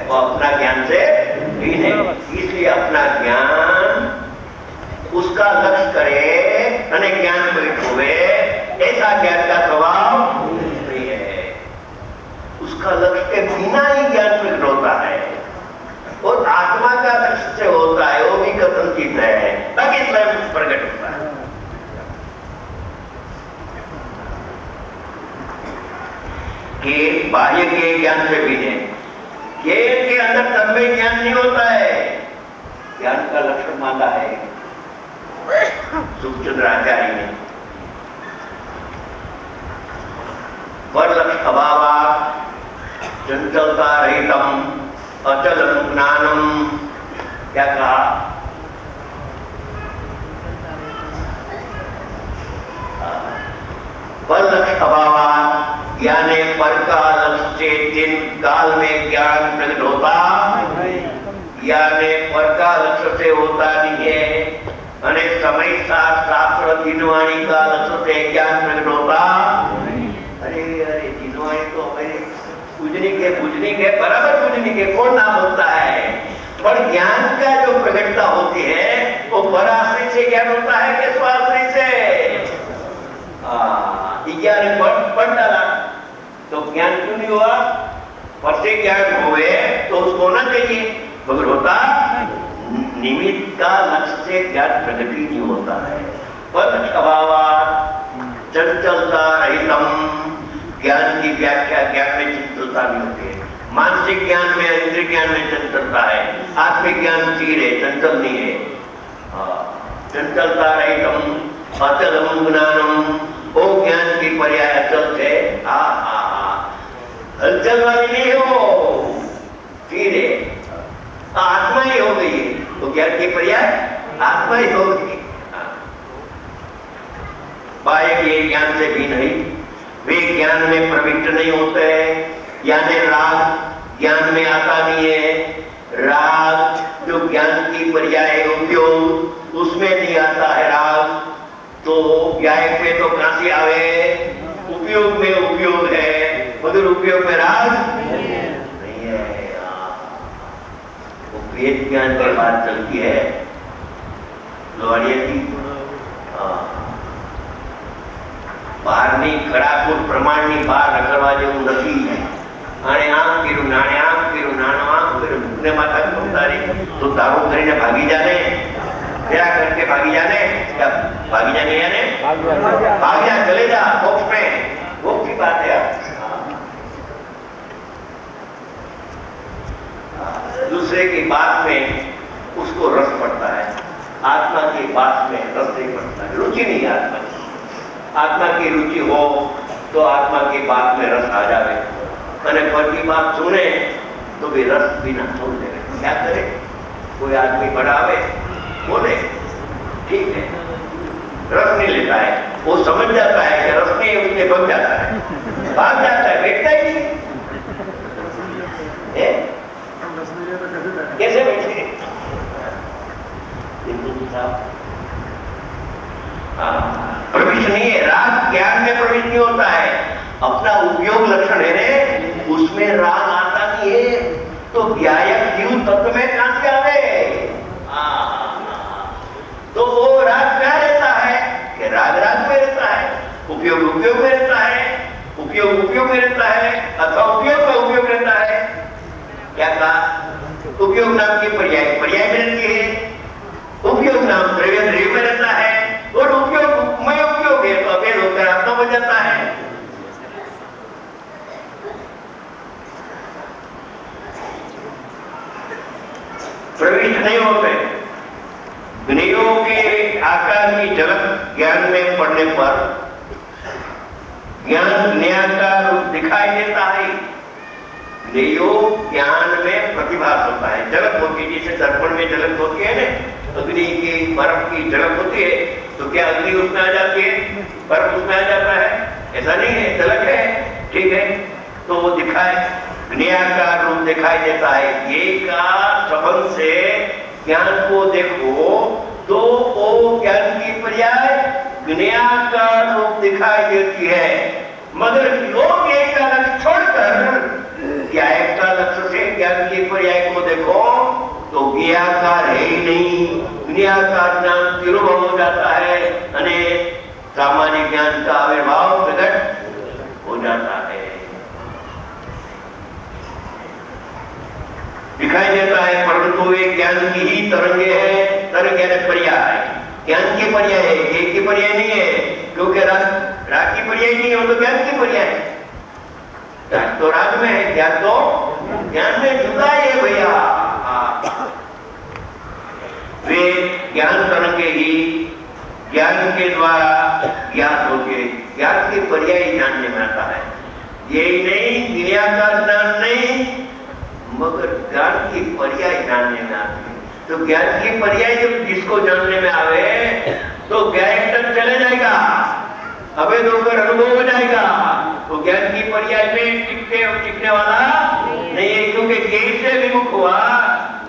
वो अपना ज्ञान से हीन है। इसलिए अपना ज्ञान उसका लक्ष्य करे અને ज्ञान प्रकट होवे, ऐसा ज्ञान का स्वभाव नहीं है। उसका लक्ष्य के बिना ही ज्ञान प्रकट होता है और आत्मा का लक्ष्य से होता है, वो भी कथनचित है, ताकि स्वयं प्रकट होता है। कि बाह्य के ज्ञान से भी है, के अंदर तन्मय ज्ञान नहीं होता है, ज्ञान का लक्षण माना है सुखचंद्र आचार्य ने। पर लक्ष्य अभाव चंचलता रहितम अचलम ज्ञानम, क्या कहा? पर लक्ष्य अभाव यानी पर का लक्ष्य से जिन काल में ज्ञान प्रकट होता, यानी पर का लक्ष्य से होता नहीं है, અને સમય શાસ્ત્ર દિનવાણી का लक्ष्य से ज्ञान प्रकट होता। अरे अरे दिनवाणी तो हमारे पूजनी के बराबर पूजनी के कौन नाम होता है, पर ज्ञान का जो प्रकटता होती है वो पराश्रय से ज्ञान होता है कि स्वाश्रय से? ज्ञान पढ़ डाला तो ज्ञान क्यों नहीं हुआ? पर से ज्ञान हुए तो उसको होना चाहिए, मगर होता निमित्त का लक्ष्य से ज्ञान प्रकट ही नहीं होता है। पर अभाव चंचलता रहितम, ज्ञान की व्याख्या ज्ञान में चंचलता नहीं होती है। मानसिक ज्ञान में, इंद्रिय ज्ञान में चंचलता है, आत्मिक ज्ञान स्थिर है, चंचल नहीं है। चंचलता रहितम अचलम ज्ञानम, वो ज्ञान की पर्याय अचल है, हलचल वाली नहीं हो, स्थिर है, आत्मा ही हो गई है, तो ज्ञान की पर्याय आत्मा ही हो गई। बाह्य के ज्ञान से भी नहीं, वे ज्ञान में प्रविष्ट नहीं होते हैं, यानी राग ज्ञान में आता नहीं है। राग जो ज्ञान की पर्याय उपयोग, उसमें नहीं आता है राग, तो व्याय पे तो कहां से आवे? उपयोग में उपयोग है, मगर उपयोग में राग नहीं है। वो वेद ज्ञान की बात चलती है लोहारिया की। બહારની કડાકૂટ પ્રમાણની બહાર રખડવા જેવું નથી। આને આમ કર્યું, નાણે આમ કર્યું, નાનો આમ કર્યું, મુખને માથા ઉતારી તો તારું કરીને ભાગી જાને, क्या करके भागी जाने, क्या भागी जाने, यानी भाग जा, चले जा मोक्ष में, मोक्ष की बात है। दूसरे की बात में उसको रस पड़ता है, आत्मा की बात में रस नहीं पड़ता है, रुचि नहीं है आत्मा की। आत्मा की रुचि हो तो आत्मा की बात में रस आ जाए, अने पर की बात सुने तो भी रस बिना सुन ले। क्या करे? कोई आदमी बढ़ावे बोले ठीक है, रस नहीं लेता है, वो समझ जाता है कि रस नहीं, उसने भाग जाता है, भाग जाता है, बैठता ही नहीं। कैसे बैठे? प्रविष्ट नहीं है, राग ज्ञान में प्रविष्ट नहीं होता है, अपना उपयोग लक्षण है रे, उसमें राग आता नहीं है, तो व्यायक जीव तत्व में कहां से आवे? तो वो राग क्या रहता है कि राग राग में रहता है, उपयोग उपयोग में रहता है, उपयोग उपयोग में रहता है, अथवा उपयोग का उपयोग रहता है। क्या कहा? उपयोग नाम की पर्याय पर्याय में रहती है, उपयोग नाम द्रव्य द्रव्य में रहता है, और उपयोग में उपयोग है तो अभेद होकर आत्मा बन जाता है। प्रविष्ट नहीं होते। ज्ञेयों के आकार की झलक ज्ञान में पड़ने पर ज्ञान ज्ञाकार रूप दिखाई देता है। ज्ञेयो ज्ञान में प्रतिभास होता है, झलक होती है, जैसे दर्पण में झलक होती है ना, अग्नि की बर्फ की झलक होती है, तो क्या अग्नि उसमें आ जाती है, बर्फ उसमें आ जाता है? ऐसा नहीं है, झलक है, ठीक है, तो वो दिखाए ज्ञाकार रूप दिखाई देता है। ये का संबंध से ज्ञान को देखो तो वो ज्ञान की पर्याय ज्ञाकार रूप दिखाई देती है, मगर योग एक का लक्ष्य छोड़कर क्या एक का लक्ष्य से ज्ञान की पर्याय देखो तो ज्ञाकार है ही नहीं, ज्ञाकार ज्ञान तिरुभाव हो जाता है અને सामान्य ज्ञान का आविर्भाव प्रकट हो जाता है। दिखाई देता है परंतु वे ज्ञान की ही तरंगे है, तरंग यानी पर्याय, ज्ञान के पर्याय है, ज्ञान की पर्याय नहीं है, क्योंकि राग की पर्याय नहीं हो तो ज्ञान की पर्याय है। राग तो राग में है, ज्ञान तो ज्ञान में जुदा है भैया। वे ज्ञान तरंगे ही ज्ञान के द्वारा ज्ञात होके ज्ञान के पर्याय जानने में आता है। यही नहीं, क्रिया का ज्ञान नहीं, मगर ज्ञान की पर्याय जानने में आती है। तो ज्ञान की पर्याय जब जिसको जानने में आवे तो ज्ञान तक चले जाएगा, अवैध होकर अनुभव हो जाएगा। तो ज्ञान की पर्याय में टिकने वाला नहीं है, क्योंकि ज्ञान से विमुख हुआ,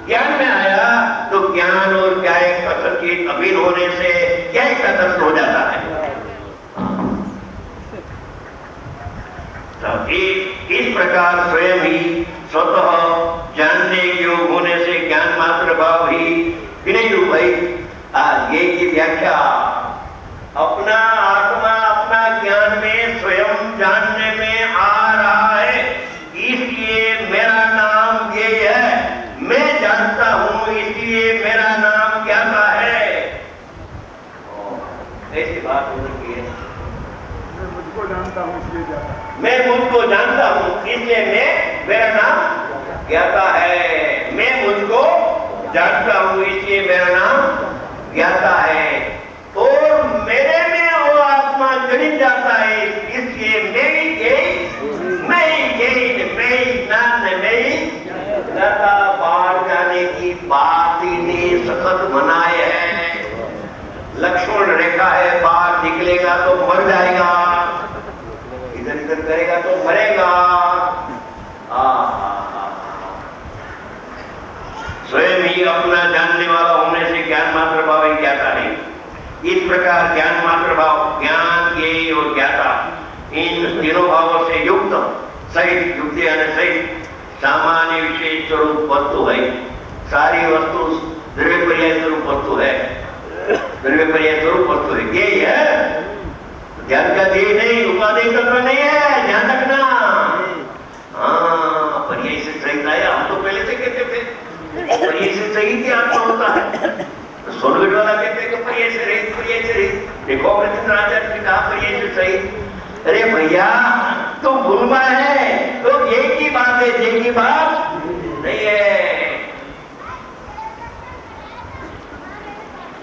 ज्ञान में आया तो ज्ञान और ज्ञान कथन के अभिन्न होने से ज्ञान कथन हो जाता है। इस प्रकार स्वयं ही स्वतः जानने योग होने से ज्ञान मात्र भाव ही नहीं रूप है। ये की व्याख्या अपना आत्मा अपना ज्ञान में स्वयं जानने में आ रहा है, इसलिए मेरा नाम ये है, मैं जानता हूं इसलिए मेरा नाम ज्ञाता है। ऐसी बात होती है, मैं मुझको जानता हूं इसलिए ज्ञाता, मैं मुझको जानता हूं इसलिए मैं मेरा नाम ज्ञाता है, मैं मुझको जानता हूं इसलिए मेरा नाम ज्ञाता है। और मेरे में वो आत्मा जनित जाता है, इसलिए मैं ही ज्ञान मैं ही ज्ञाता। बाहर जाने की बात ही नहीं सखत मनाए है, लक्ष्मण रेखा है, बाहर निकलेगा तो मर जाएगा, इधर इधर करेगा तो मरेगा। स्वयं ही अपना जानने वाला होने से ज्ञान मात्र भाव ही ज्ञाता है। इस प्रकार ज्ञान मात्र भाव, ज्ञान ज्ञेय और ज्ञाता, इन तीनों भावों से युक्त सहित, युक्ति सहित सामान्य विशेष स्वरूप वस्तु है। सारी वस्तु द्रव्य पर्याय स्वरूप वस्तु है, द्रव्य पर्याय स्वरूप वस्तु है, ज्ञेय है, ज्ञान का ध्येय नहीं, उपादेय तत्व नहीं है, ध्यान रखना। हाँ, पर्याय से सहित आया, हम तो पहले से कहते थे पर्याय से सहित ही आत्मा होता है। सोनगढ़ वाला कहते हैं कि पर्याय से रहित, पर्याय से रहित। देखो अमृत राजा ने कहा पर्याय से सहित। अरे भैया तो भूलमा है, तो एक ही बात है, एक ही बात नहीं है।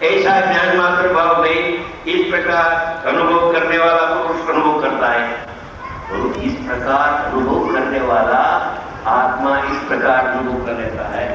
ऐसा ज्ञान मात्र भाव में इस प्रकार अनुभव करने वाला पुरुष अनुभव करता है। तो इस प्रकार अनुभव करने वाला आत्मा इस प्रकार अनुभव कर लेता है।